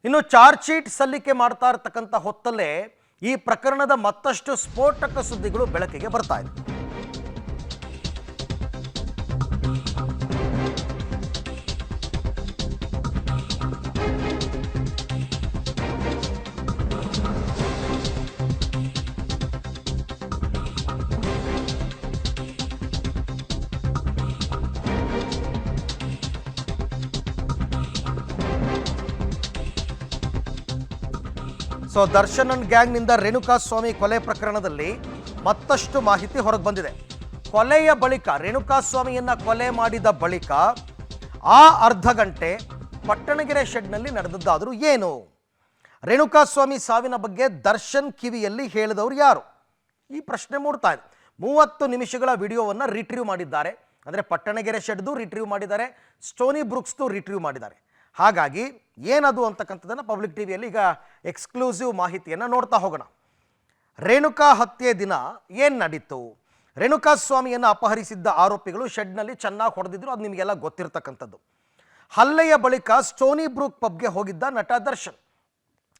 ಇನ್ನು charge sheet ಸಲ್ಲಿಕೆ ಮಾಡ್ತಾ ಇರತಕ್ಕಂಥ ಹೊತ್ತಲ್ಲೇ ಈ ಪ್ರಕರಣದ ಮತ್ತಷ್ಟು ಸ್ಫೋಟಕ ಸುದ್ದಿಗಳು ಬೆಳಕಿಗೆ ಬರ್ತಾ ಇದೆ. ಸೊ ದರ್ಶನ್ ಅಂಡ್ ಗ್ಯಾಂಗ್ನಿಂದ ರೇಣುಕಾಸ್ವಾಮಿ ಕೊಲೆ ಪ್ರಕರಣದಲ್ಲಿ ಮತ್ತಷ್ಟು ಮಾಹಿತಿ ಹೊರಗೆ ಬಂದಿದೆ. ಕೊಲೆಯ ಬಳಿಕ ರೇಣುಕಾಸ್ವಾಮಿಯನ್ನ ಕೊಲೆ ಮಾಡಿದ ಬಳಿಕ ಆ ಅರ್ಧ ಗಂಟೆ ಪಟ್ಟಣಗೆರೆ ಶೆಡ್ನಲ್ಲಿ ನಡೆದದ್ದಾದರೂ ಏನು? ರೇಣುಕಾಸ್ವಾಮಿ ಸಾವಿನ ಬಗ್ಗೆ ದರ್ಶನ್ ಕಿವಿಯಲ್ಲಿ ಹೇಳಿದವರು ಯಾರು? ಈ ಪ್ರಶ್ನೆ ಮೂಡ್ತಾ ಇದೆ. 30 ನಿಮಿಷಗಳ ವಿಡಿಯೋವನ್ನು ರಿಟ್ರೀವ್ ಮಾಡಿದ್ದಾರೆ. ಅಂದರೆ ಪಟ್ಟಣಗೆರೆ ಶೆಡ್ದು ರಿಟ್ರೀವ್ ಮಾಡಿದ್ದಾರೆ, ಸ್ಟೋನಿ ಬ್ರೂಕ್ಸ್ದು ರಿಟ್ರೀವ್ ಮಾಡಿದ್ದಾರೆ. ಹಾಗಾಗಿ ಏನದು ಅಂತಕ್ಕಂಥದ್ದನ್ನು ಪಬ್ಲಿಕ್ ಟಿವಿಯಲ್ಲಿ ಈಗ ಎಕ್ಸ್ಕ್ಲೂಸಿವ್ ಮಾಹಿತಿಯನ್ನು ನೋಡ್ತಾ ಹೋಗೋಣ. ರೇಣುಕಾ ಹತ್ಯೆ ದಿನ ಏನು ನಡೀತು? ರೇಣುಕಾಸ್ವಾಮಿಯನ್ನು ಅಪಹರಿಸಿದ್ದ ಆರೋಪಿಗಳು ಶೆಡ್ನಲ್ಲಿ ಚೆನ್ನಾಗಿ ಹೊಡೆದಿದ್ರು, ಅದು ನಿಮಗೆಲ್ಲ ಗೊತ್ತಿರತಕ್ಕಂಥದ್ದು. ಹಲ್ಲೆಯ ಬಳಿಕ ಸ್ಟೋನಿ ಬ್ರೂಕ್ ಪಬ್ಗೆ ಹೋಗಿದ್ದ ನಟ ದರ್ಶನ್.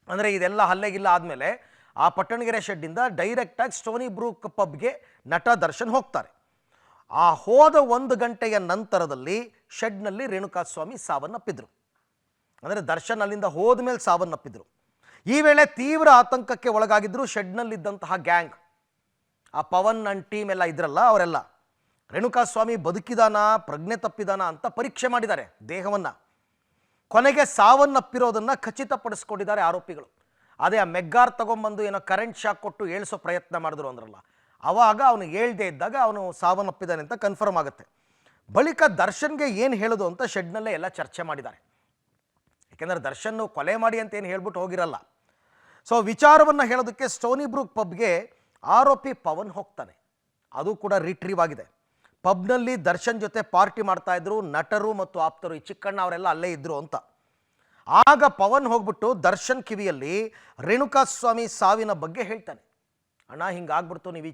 ಅಂದರೆ ಇದೆಲ್ಲ ಹಲ್ಲೆಗಿಲ್ಲ ಆದಮೇಲೆ ಆ ಪಟ್ಟಣಗೆರೆ ಶೆಡ್ಡಿಂದ ಡೈರೆಕ್ಟಾಗಿ ಸ್ಟೋನಿ ಬ್ರೂಕ್ ಪಬ್ಗೆ ನಟ ದರ್ಶನ್ ಹೋಗ್ತಾರೆ. ಆ ಹೋದ 1 ಗಂಟೆಯ ನಂತರದಲ್ಲಿ ಶೆಡ್ನಲ್ಲಿ ರೇಣುಕಾಸ್ವಾಮಿ ಸಾವನ್ನಪ್ಪಿದ್ರು. ಅಂದರೆ ದರ್ಶನ್ ಅಲ್ಲಿಂದ ಹೋದ ಮೇಲೆ ಸಾವನ್ನಪ್ಪಿದ್ರು. ಈ ವೇಳೆ ತೀವ್ರ ಆತಂಕಕ್ಕೆ ಒಳಗಾಗಿದ್ದರು ಶೆಡ್ನಲ್ಲಿದ್ದಂತಹ ಗ್ಯಾಂಗ್. ಆ ಪವನ್ ಅಂಡ್ ಟೀಮ್ ಎಲ್ಲ ಇದ್ರಲ್ಲ, ಅವರೆಲ್ಲ ರೇಣುಕಾಸ್ವಾಮಿ ಬದುಕಿದಾನ ಪ್ರಜ್ಞೆ ತಪ್ಪಿದಾನ ಅಂತ ಪರೀಕ್ಷೆ ಮಾಡಿದ್ದಾರೆ ದೇಹವನ್ನು. ಕೊನೆಗೆ ಸಾವನ್ನಪ್ಪಿರೋದನ್ನು ಖಚಿತಪಡಿಸ್ಕೊಂಡಿದ್ದಾರೆ ಆರೋಪಿಗಳು. ಅದೇ ಆ ಮೆಗ್ಗಾರ್ ತಗೊಂಬಂದು ಏನೋ ಕರೆಂಟ್ ಶಾಕ್ ಕೊಟ್ಟು ಏಳಿಸೋ ಪ್ರಯತ್ನ ಮಾಡಿದ್ರು ಅಂದ್ರಲ್ಲ, ಆವಾಗ ಅವನು ಹೇಳ್ದೇ ಇದ್ದಾಗ ಅವನು ಸಾವನ್ನಪ್ಪಿದ್ದಾನೆ ಅಂತ ಕನ್ಫರ್ಮ್ ಆಗುತ್ತೆ. ಬಳಿಕ ದರ್ಶನ್ಗೆ ಏನು ಹೇಳೋದು ಅಂತ ಶೆಡ್ನಲ್ಲೇ ಎಲ್ಲ ಚರ್ಚೆ ಮಾಡಿದ್ದಾರೆ. ಯಾಕೆಂದರೆ ದರ್ಶನ್ ಕೊಲೆ ಮಾಡಿ ಅಂತ ಏನು ಹೇಳ್ಬಿಟ್ಟು ಹೋಗಿರಲ್ಲ. ಸೊ ವಿಚಾರವನ್ನು ಹೇಳೋದಕ್ಕೆ ಸ್ಟೋನಿ ಬ್ರೂಕ್ ಪಬ್ಗೆ ಆರೋಪಿ ಪವನ್ ಹೋಗ್ತಾನೆ. ಅದು ಕೂಡ ರಿಟ್ರೀವ್ ಆಗಿದೆ. ಪಬ್ನಲ್ಲಿ ದರ್ಶನ್ ಜೊತೆ ಪಾರ್ಟಿ ಮಾಡ್ತಾ ಇದ್ರು ನಟರು ಮತ್ತು ಆಪ್ತರು, ಈ ಚಿಕ್ಕಣ್ಣ ಅವರೆಲ್ಲ ಅಲ್ಲೇ ಇದ್ರು ಅಂತ. ಆಗ ಪವನ್ ಹೋಗ್ಬಿಟ್ಟು ದರ್ಶನ್ ಕಿವಿಯಲ್ಲಿ ರೇಣುಕಾಸ್ವಾಮಿ ಸಾವಿನ ಬಗ್ಗೆ ಹೇಳ್ತಾನೆ. ಅಣ್ಣ ಹಿಂಗಾಗ್ಬಿಡ್ತು, ನೀವು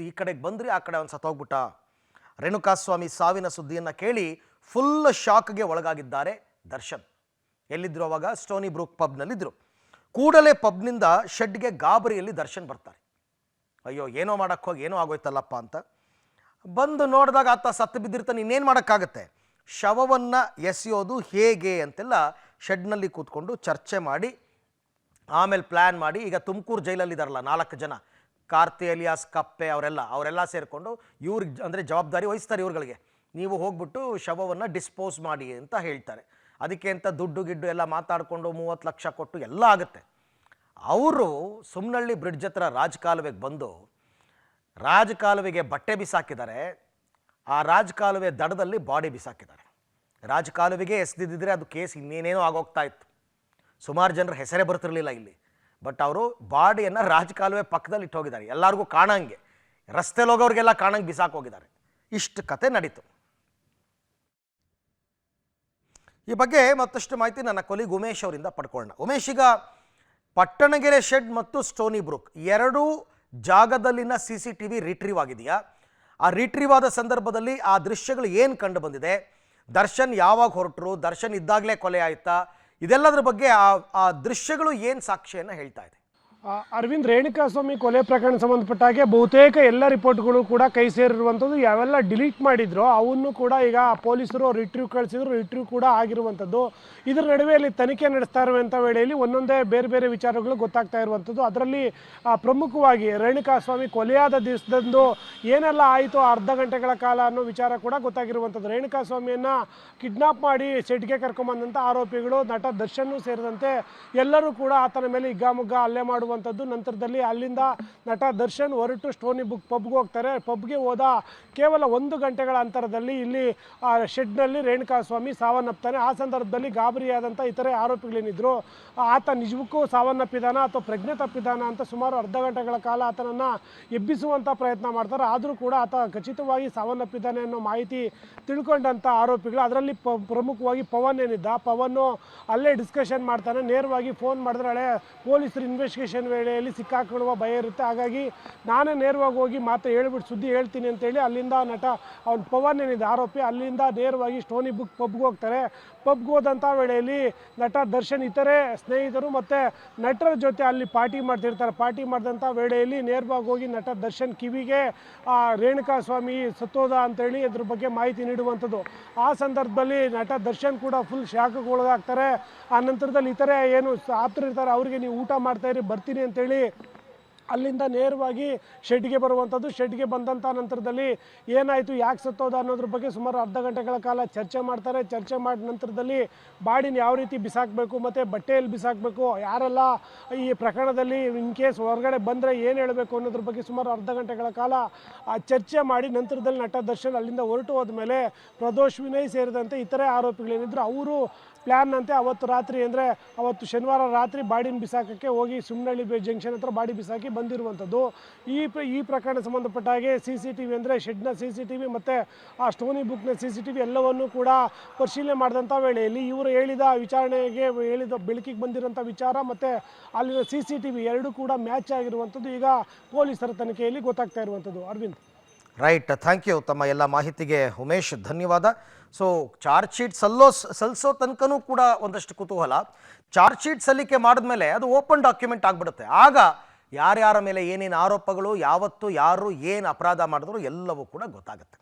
ಈ ಕಡೆಗೆ ಬಂದ್ರಿ, ಆ ಕಡೆ ಒಂದು ಸತ್ತೋಗ್ಬಿಟ್ಟ. ರೇಣುಕಾಸ್ವಾಮಿ ಸಾವಿನ ಸುದ್ದಿಯನ್ನು ಕೇಳಿ ಫುಲ್ ಶಾಕ್ಗೆ ಒಳಗಾಗಿದ್ದಾರೆ ದರ್ಶನ್. ಎಲ್ಲಿದ್ದರು ಅವಾಗ? ಸ್ಟೋನಿ ಬ್ರೂಕ್ ಪಬ್ನಲ್ಲಿದ್ದರು. ಕೂಡಲೇ ಪಬ್ನಿಂದ ಶೆಡ್ಗೆ ಗಾಬರಿಯಲ್ಲಿ ದರ್ಶನ್ ಬರ್ತಾರೆ. ಅಯ್ಯೋ ಏನೋ ಮಾಡೋಕ್ಕೆ ಹೋಗಿ ಏನೋ ಆಗೋಯ್ತಲ್ಲಪ್ಪ ಅಂತ ಬಂದು ನೋಡಿದಾಗ ಆತ ಸತ್ತು ಬಿದ್ದಿರ್ತಾನೆ. ಇನ್ನೇನು ಮಾಡೋಕ್ಕಾಗತ್ತೆ? ಶವವನ್ನು ಎಸೆಯೋದು ಹೇಗೆ ಅಂತೆಲ್ಲ ಶೆಡ್ನಲ್ಲಿ ಕೂತ್ಕೊಂಡು ಚರ್ಚೆ ಮಾಡಿ ಆಮೇಲೆ ಪ್ಲ್ಯಾನ್ ಮಾಡಿ, ಈಗ ತುಮಕೂರು ಜೈಲಲ್ಲಿದ್ದಾರಲ್ಲ 4 ಜನ, ಕಾರ್ತಿ ಎಲಿಯಾಸ್ ಕಪ್ಪೆ ಅವರೆಲ್ಲ ಸೇರಿಕೊಂಡು ಇವ್ರಿಗೆ ಅಂದರೆ ಜವಾಬ್ದಾರಿ ವಹಿಸ್ತಾರೆ ಇವ್ರುಗಳಿಗೆ. ನೀವು ಹೋಗ್ಬಿಟ್ಟು ಶವವನ್ನು ಡಿಸ್ಪೋಸ್ ಮಾಡಿ ಅಂತ ಹೇಳ್ತಾರೆ. ಅದಕ್ಕೆ ಅಂತ ದುಡ್ಡು ಗಿಡ್ಡು ಎಲ್ಲ ಮಾತಾಡಿಕೊಂಡು 30 ಲಕ್ಷ ಕೊಟ್ಟು ಎಲ್ಲ ಆಗುತ್ತೆ. ಅವರು ಸುಮ್ನಳ್ಳಿ ಬ್ರಿಡ್ಜ್ ಹತ್ರ ರಾಜಕಾಲುವೆಗೆ ಬಂದು ರಾಜಕಾಲುವೆಗೆ ಬಟ್ಟೆ ಬಿಸಾಕಿದ್ದಾರೆ. ಆ ರಾಜಕಾಲುವೆ ದಡದಲ್ಲಿ ಬಾಡಿ ಬಿಸಾಕಿದ್ದಾರೆ. ರಾಜಕಾಲುವೆಗೆ ಎಸೆದಿದ್ದರೆ ಅದು ಕೇಸ್ ಇನ್ನೇನೇನೋ ಆಗೋಗ್ತಾ ಇತ್ತು. ಸುಮಾರು ಜನರ ಹೆಸರೇ ಬರ್ತಿರಲಿಲ್ಲ ಇಲ್ಲಿ. ಬಟ್ ಅವರು ಬಾಡಿಯನ್ನು ರಾಜಕಾಲುವೆ ಪಕ್ಕದಲ್ಲಿ ಇಟ್ಟು ಹೋಗಿದ್ದಾರೆ, ಎಲ್ಲರಿಗೂ ಕಾಣಂಗೆ, ರಸ್ತೆಲಿ ಹೋಗೋರಿಗೆಲ್ಲ ಕಾಣಂಗೆ ಬಿಸಾಕೋಗಿದ್ದಾರೆ. ಇಷ್ಟು ಕತೆ ನಡೀತು. ಈ ಬಗ್ಗೆ ಮತ್ತಷ್ಟು ಮಾಹಿತಿ ನನ್ನ ಕೊಲಿಗ್ ಉಮೇಶ್ ಅವರಿಂದ ಪಡ್ಕೊಳ್ಳೋಣ. ಉಮೇಶ್, ಈಗ ಪಟ್ಟಣಗೆರೆ ಶೆಡ್ ಮತ್ತು ಸ್ಟೋನಿ ಬ್ರೂಕ್ ಎರಡೂ ಜಾಗದಲ್ಲಿನ CCTV ರಿಟ್ರೀವ್ ಆಗಿದೆಯಾ? ಆ ರಿಟ್ರೀವ್ ಆದ ಸಂದರ್ಭದಲ್ಲಿ ಆ ದೃಶ್ಯಗಳು ಏನು ಕಂಡು ಬಂದಿದೆ? ದರ್ಶನ್ ಯಾವಾಗ ಹೊರಟರು? ದರ್ಶನ್ ಇದ್ದಾಗಲೇ ಕೊಲೆ ಆಯಿತಾ? ಇದೆಲ್ಲದರ ಬಗ್ಗೆ ಆ ದೃಶ್ಯಗಳು ಏನು ಸಾಕ್ಷ್ಯವನ್ನು ಹೇಳ್ತಾ ಇದೆ? ಅರವಿಂದ್, ರೇಣುಕಾಸ್ವಾಮಿ ಕೊಲೆ ಪ್ರಕರಣ ಸಂಬಂಧಪಟ್ಟ ಹಾಗೆ ಬಹುತೇಕ ಎಲ್ಲ ರಿಪೋರ್ಟ್ಗಳು ಕೂಡ ಕೈ ಸೇರಿರುವಂಥದ್ದು. ಯಾವೆಲ್ಲ ಡಿಲೀಟ್ ಮಾಡಿದ್ರು ಅವನ್ನು ಕೂಡ ಈಗ ಪೊಲೀಸರು ರಿಟ್ರೀವ್ ಕಳಿಸಿದ್ರು, ರಿಟ್ರೀವ್ ಕೂಡ ಆಗಿರುವಂಥದ್ದು. ಇದರ ನಡುವೆಯಲ್ಲಿ ತನಿಖೆ ನಡೆಸ್ತಾ ಇರುವಂಥ ವೇಳೆಯಲ್ಲಿ ಒಂದೊಂದೇ ಬೇರೆ ಬೇರೆ ವಿಚಾರಗಳು ಗೊತ್ತಾಗ್ತಾ ಇರುವಂಥದ್ದು. ಅದರಲ್ಲಿ ಪ್ರಮುಖವಾಗಿ ರೇಣುಕಾಸ್ವಾಮಿ ಕೊಲೆಯಾದ ದಿವಸದಂದು ಏನೆಲ್ಲ ಆಯಿತು ಅರ್ಧ ಗಂಟೆಗಳ ಕಾಲ ಅನ್ನೋ ವಿಚಾರ ಕೂಡ ಗೊತ್ತಾಗಿರುವಂಥದ್ದು. ರೇಣುಕಾಸ್ವಾಮಿಯನ್ನು ಕಿಡ್ನಾಪ್ ಮಾಡಿ ಶೆಡ್ಗೆ ಕರ್ಕೊಂಬಂದಂಥ ಆರೋಪಿಗಳು ನಟ ದರ್ಶನ್ ಸೇರಿದಂತೆ ಎಲ್ಲರೂ ಕೂಡ ಆತನ ಮೇಲೆ ಹಿಗ್ಗಾಮುಗ್ಗಾ ಹಲ್ಲೆ ಮಾಡುವ ನಂತರದಲ್ಲಿ ಅಲ್ಲಿಂದ ನಟ ದರ್ಶನ್ ಹೊರಟು ಸ್ಟೋನಿ ಬ್ರೂಕ್ ಪಬ್ಗೆ ಹೋಗ್ತಾರೆ. ಪಬ್ಗೆ ಹೋದ ಕೇವಲ 1 ಗಂಟೆಗಳ ಅಂತರದಲ್ಲಿ ಇಲ್ಲಿ ಶೆಡ್ನಲ್ಲಿ ರೇಣುಕಾಸ್ವಾಮಿ ಸಾವನ್ನಪ್ತಾನೆ. ಆ ಸಂದರ್ಭದಲ್ಲಿ ಗಾಬರಿಯಾದಂಥ ಇತರೆ ಆರೋಪಿಗಳೇನಿದ್ರು ಆತ ನಿಜಕ್ಕೂ ಸಾವನ್ನಪ್ಪಿದಾನ ಅಥವಾ ಪ್ರಜ್ಞೆ ತಪ್ಪಿದಾನ ಅಂತ ಸುಮಾರು ಅರ್ಧ ಗಂಟೆಗಳ ಕಾಲ ಆತನನ್ನು ಎಬ್ಬಿಸುವಂಥ ಪ್ರಯತ್ನ ಮಾಡ್ತಾರೆ. ಆದರೂ ಕೂಡ ಆತ ಖಚಿತವಾಗಿ ಸಾವನ್ನಪ್ಪಿದ್ದಾನೆ ಅನ್ನೋ ಮಾಹಿತಿ ತಿಳ್ಕೊಂಡಂಥ ಆರೋಪಿಗಳು, ಅದರಲ್ಲಿ ಪ್ರಮುಖವಾಗಿ ಪವನ್ ಏನಿದ್ದ, ಪವನ್ನು ಅಲ್ಲೇ ಡಿಸ್ಕಷನ್ ಮಾಡ್ತಾನೆ. ನೇರವಾಗಿ ಫೋನ್ ಮಾಡಿದ್ರೆ ಹಳೆ ಪೊಲೀಸರು ಇನ್ವೆಸ್ಟಿಗೇಷನ್ ವೇಳೆಯಲ್ಲಿ ಸಿಕ್ಕಾಕೊಳ್ಳುವ ಭಯ ಇರುತ್ತೆ. ಹಾಗಾಗಿ ನಾನೇ ನೇರವಾಗಿ ಹೋಗಿ ಹೇಳ್ಬಿಟ್ಟು ಸುದ್ದಿ ಹೇಳ್ತೀನಿ ಅಂತೇಳಿ ಅಲ್ಲಿಂದ ನಟ ಅವನು ಪವನ್ ಏನಿದೆ ಆರೋಪಿ, ಅಲ್ಲಿಂದ ನೇರವಾಗಿ ಸ್ಟೋನಿ ಬ್ರೂಕ್ ಪಬ್ಗೆ ಹೋಗ್ತಾರೆ. ಪಬ್ಗೆ ಹೋದಂಥ ವೇಳೆಯಲ್ಲಿ ನಟ ದರ್ಶನ್ ಇತರೆ ಸ್ನೇಹಿತರು ಮತ್ತು ನಟರ ಜೊತೆ ಅಲ್ಲಿ ಪಾರ್ಟಿ ಮಾಡ್ತಿರ್ತಾರೆ. ಪಾರ್ಟಿ ಮಾಡಿದಂಥ ವೇಳೆಯಲ್ಲಿ ನೇರವಾಗಿ ಹೋಗಿ ನಟ ದರ್ಶನ್ ಕಿವಿಗೆ ರೇಣುಕಾ ಸ್ವಾಮಿ ಸತ್ತೋದ ಅಂತೇಳಿ ಅದ್ರ ಬಗ್ಗೆ ಮಾಹಿತಿ ನೀಡುವಂಥದ್ದು. ಆ ಸಂದರ್ಭದಲ್ಲಿ ನಟ ದರ್ಶನ್ ಕೂಡ ಫುಲ್ ಶಾಕ್ಗೆ ಒಳಗಾಗ್ತಾರೆ. ಆ ನಂತರದಲ್ಲಿ ಇತರೆ ಏನು ಆಪ್ತರಿರ್ತಾರೆ ಅವರಿಗೆ ನೀವು ಊಟ ಮಾಡ್ತಾಯಿರಿ ಬರ್ತೀನಿ ಅಂತೇಳಿ ಅಲ್ಲಿಂದ ನೇರವಾಗಿ ಶೆಡ್ಗೆ ಬರುವಂಥದ್ದು. ಶೆಡ್ಗೆ ಬಂದಂಥ ನಂತರದಲ್ಲಿ ಏನಾಯಿತು, ಯಾಕೆ ಸತ್ತೋದ ಅನ್ನೋದ್ರ ಬಗ್ಗೆ ಸುಮಾರು ಅರ್ಧ ಗಂಟೆಗಳ ಕಾಲ ಚರ್ಚೆ ಮಾಡ್ತಾರೆ. ಚರ್ಚೆ ಮಾಡಿದ ನಂತರದಲ್ಲಿ ಬಾಡಿನ ಯಾವ ರೀತಿ ಬಿಸಾಕಬೇಕು ಮತ್ತು ಬಟ್ಟೆಯಲ್ಲಿ ಬಿಸಾಕಬೇಕು, ಯಾರೆಲ್ಲ ಈ ಪ್ರಕರಣದಲ್ಲಿ ಇನ್ ಕೇಸ್ ಹೊರಗಡೆ ಬಂದರೆ ಏನು ಹೇಳಬೇಕು ಅನ್ನೋದ್ರ ಬಗ್ಗೆ ಸುಮಾರು ಅರ್ಧ ಗಂಟೆಗಳ ಕಾಲ ಚರ್ಚೆ ಮಾಡಿ ನಂತರದಲ್ಲಿ ನಟ ದರ್ಶನ್ ಅಲ್ಲಿಂದ ಹೊರಟು ಹೋದ್ಮೇಲೆ ಪ್ರದೋಷ್ ವಿನಯ್ ಸೇರಿದಂತೆ ಇತರೆ ಆರೋಪಿಗಳೇನಿದ್ರು ಅವರು ಪ್ಲ್ಯಾನ್ ಅಂತೆ ಅವತ್ತು ರಾತ್ರಿ ಅಂದರೆ ಅವತ್ತು ಶನಿವಾರ ರಾತ್ರಿ ಬಾಡಿನ ಬಿಸಾಕಕ್ಕೆ ಹೋಗಿ ಸುಮ್ನಹಳ್ಳಿ ಜಂಕ್ಷನ್ ಹತ್ರ ಬಾಡಿ ಬಿಸಾಕಿ ಬಂದಿರುವಂಥದ್ದು. ಈ ಪ್ರಕರಣ ಸಂಬಂಧಪಟ್ಟ ಹಾಗೆ CCTV ಅಂದರೆ ಶೆಡ್ನ CCTV ಮತ್ತು ಆ ಸ್ಟೋನಿ ಬುಕ್ನ CCTV ಎಲ್ಲವನ್ನೂ ಕೂಡ ಪರಿಶೀಲನೆ ಮಾಡಿದಂಥ ವೇಳೆಯಲ್ಲಿ ಇವರು ಹೇಳಿದ ವಿಚಾರಣೆಗೆ ಹೇಳಿದ ಬೆಳಕಿಗೆ ಬಂದಿರೋಂಥ ವಿಚಾರ ಮತ್ತು ಅಲ್ಲಿನ CCTV ಎರಡೂ ಕೂಡ ಮ್ಯಾಚ್ ಆಗಿರುವಂಥದ್ದು ಈಗ ಪೊಲೀಸರ ತನಿಖೆಯಲ್ಲಿ ಗೊತ್ತಾಗ್ತಾ ಇರುವಂಥದ್ದು. ಅರವಿಂದ್. ರೈಟ್, ಥ್ಯಾಂಕ್ ಯು ತಮ್ಮ ಎಲ್ಲ ಮಾಹಿತಿಗೆ ಉಮೇಶ್, ಧನ್ಯವಾದ. ಸೊ ಚಾರ್ಜ್ ಶೀಟ್ ಸಲ್ಲಿಸೋ ತನಕನೂ ಕೂಡ ಒಂದಷ್ಟು ಕುತೂಹಲ. ಚಾರ್ಜ್ ಶೀಟ್ ಸಲ್ಲಿಕೆ ಮಾಡಿದ್ಮೇಲೆ ಅದು ಓಪನ್ ಡಾಕ್ಯುಮೆಂಟ್ ಆಗಿಬಿಡುತ್ತೆ. ಆಗ ಯಾರ್ಯಾರ ಮೇಲೆ ಏನೇನು ಆರೋಪಗಳು, ಯಾವತ್ತು ಯಾರು ಏನು ಅಪರಾಧ ಮಾಡಿದ್ರು ಎಲ್ಲವೂ ಕೂಡ ಗೊತ್ತಾಗುತ್ತೆ.